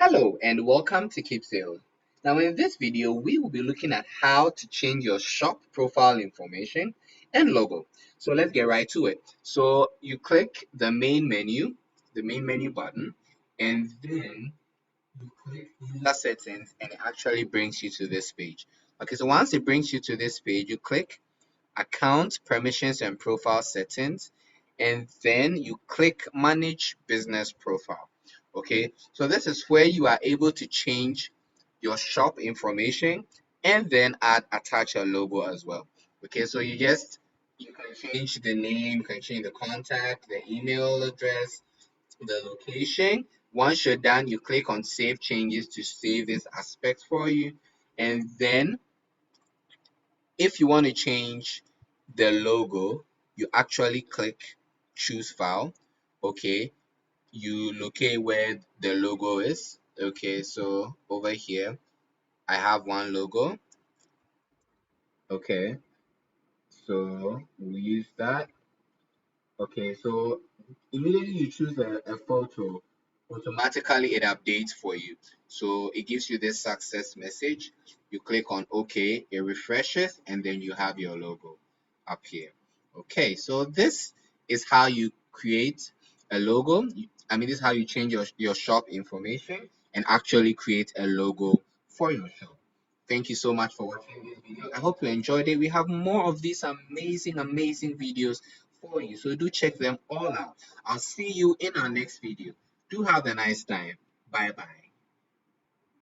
Hello and welcome to Keepsales. Now in this video, we will be looking at how to change your shop profile information and logo. So let's get right to it. So you click the main menu button, and then you click user settings and it actually brings you to this page. Okay, so once it brings you to this page, you click account permissions and profile settings, and then you click manage business profile. Okay, so this is where you are able to change your shop information and then attach a logo as well. Okay, so you can change the name, you can change the contact, the email address, the location. Once you're done, you click on save changes to save this aspect for you, and then if you want to change the logo, you actually click choose file. Okay, you locate where the logo is. Okay, so over here I have one logo. Okay, so we'll use that. Okay, so immediately you choose a photo, automatically it updates for you. So it gives you this success message. You click on OK, it refreshes, and then you have your logo up here. Okay, so this is how you create a logo. This is how you change your shop information and actually create a logo for your shop. Thank you so much for watching this video. I hope you enjoyed it. We have more of these amazing videos for you. So do check them all out. I'll see you in our next video. Do have a nice time. Bye bye.